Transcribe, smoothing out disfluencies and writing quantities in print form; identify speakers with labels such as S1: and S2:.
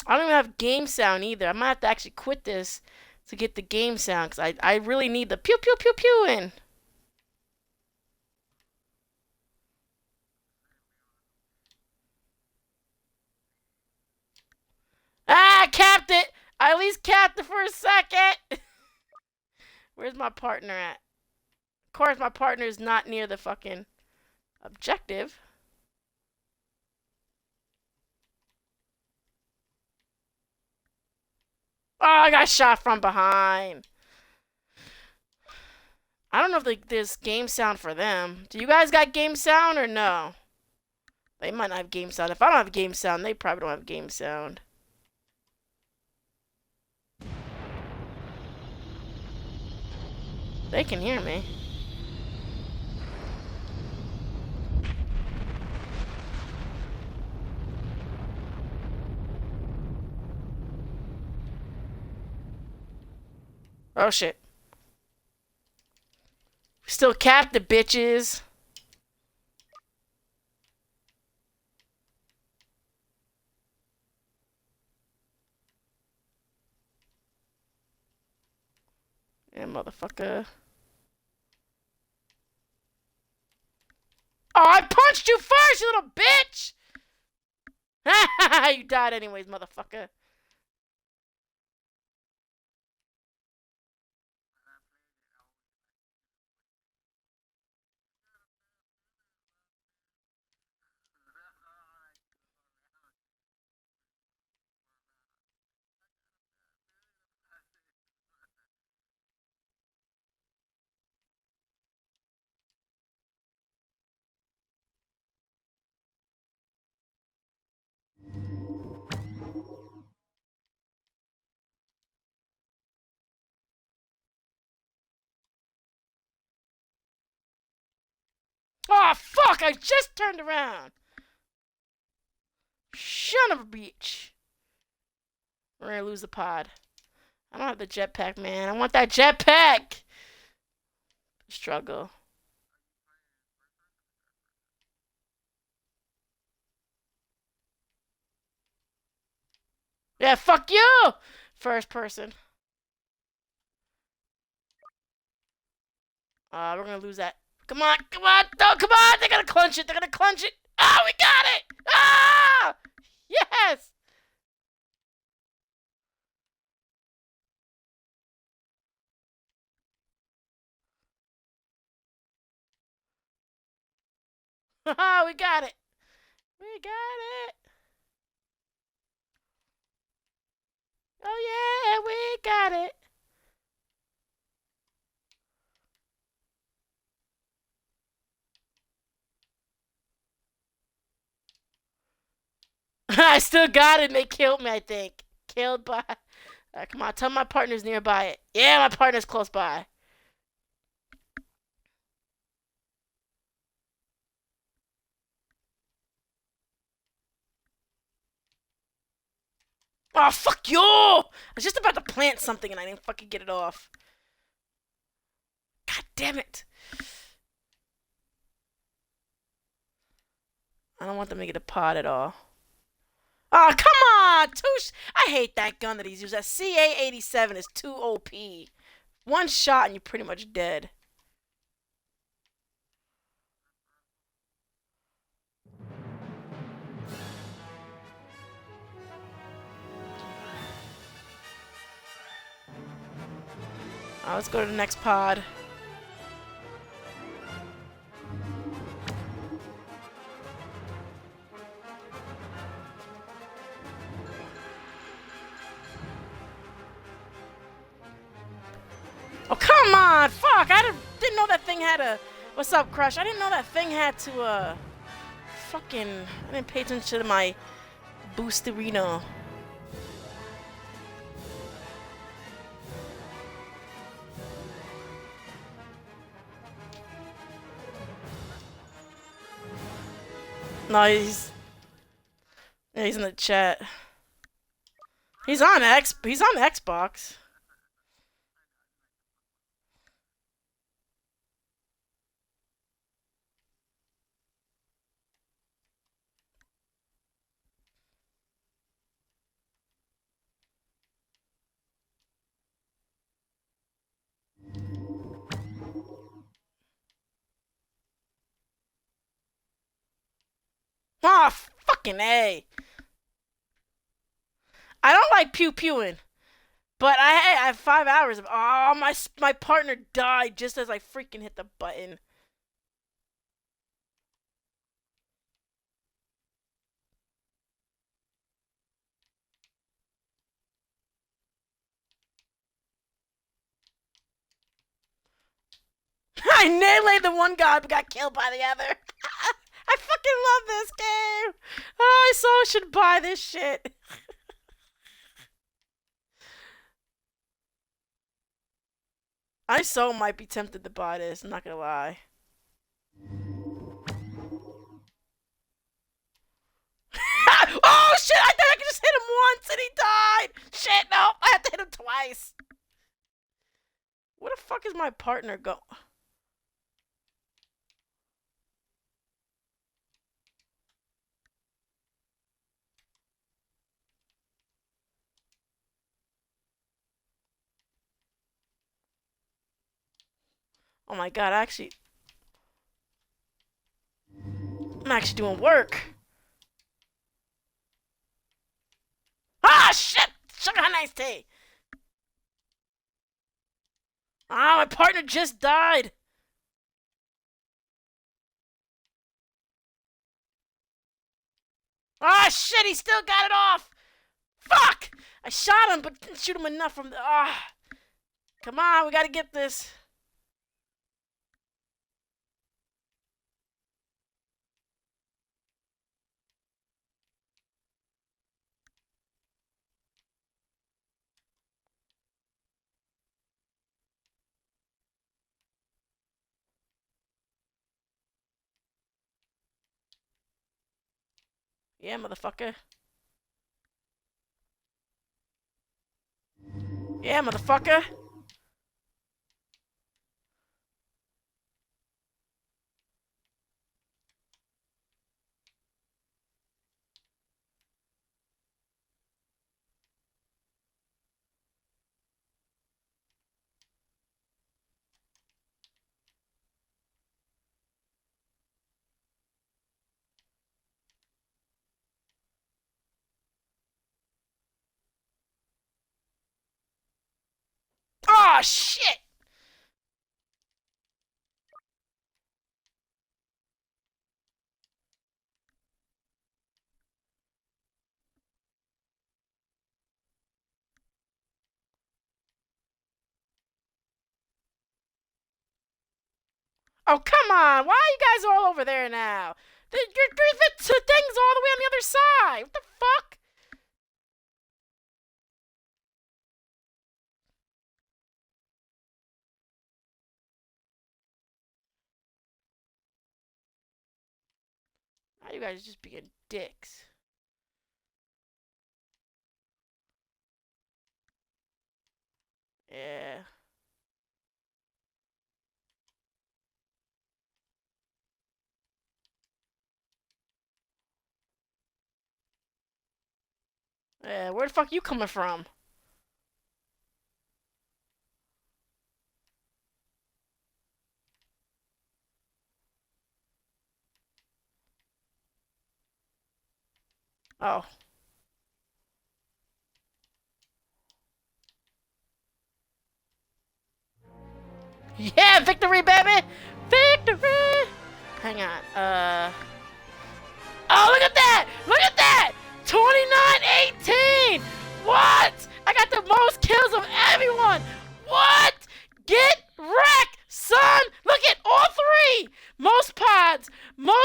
S1: I don't even have game sound either. I might have to actually quit this to get the game sound because I really need the pew pew pew pew in. Ah, I capped it. I at least capped it for a second. Where's my partner at? Of course, my partner is not near the fucking objective. Oh, I got shot from behind. I don't know if there's game sound for them. Do you guys got game sound or no? They might not have game sound. If I don't have game sound, they probably don't have game sound. They can hear me. Oh shit. Still captive, bitches. Yeah, motherfucker. Oh, I punched you first, you little bitch! You died anyways, motherfucker. Oh, fuck! I just turned around. Son of a bitch. We're gonna lose the pod. I don't have the jetpack, man. I want that jetpack! Struggle. Yeah, fuck you! First person. We're gonna lose that. Come on, come on! No, come on! They're gonna clinch it! They're gonna clinch it! Oh, we got it! Ah! Yes! Oh, we got it! We got it! Oh yeah, we got it! I still got it and they killed me, I think. Killed by... come on, tell my partner's nearby it. Yeah, my partner's close by. Oh, fuck you! I was just about to plant something and I didn't fucking get it off. God damn it. I don't want them to get a pod at all. Oh, come on! I hate that gun that he's used. That CA-87 is too OP. One shot and you're pretty much dead. Let's go to the next pod. Oh, come on! Fuck! Didn't know that thing had a... What's up, Crush? I didn't know that thing had to, fucking... I didn't pay attention to my boosterino. No, he's in the chat. He's on Xbox. Oh, fucking A. I don't like pew-pewing. But I have 5 hours of. Oh, my partner died just as I freaking hit the button. I nearly the one guy but got killed by the other. I fucking love this game. Oh, I so should buy this shit. I so might be tempted to buy this. I'm not gonna lie. Oh shit! I thought I could just hit him once and he died. Shit! No, I have to hit him twice. Where the fuck is my partner go? Oh my god! I'm actually doing work. Ah shit! Sugar nice tea. Ah, my partner just died. Ah shit! He still got it off. Fuck! I shot him, but didn't shoot him enough from the. Ah! Come on, we gotta get this. Yeah, motherfucker. Yeah, motherfucker. Oh shit! Oh come on! Why are you guys all over there now? The thing's all the way on the other side. What the fuck? Now you guys just being dicks. Yeah. Yeah, where the fuck you coming from? Oh. Yeah, victory, baby! Victory! Hang on. Oh, look at that! Look at that! 29-18! What? I got the most kills of everyone! What? Get wrecked, son! Look at all three! Most pods! Most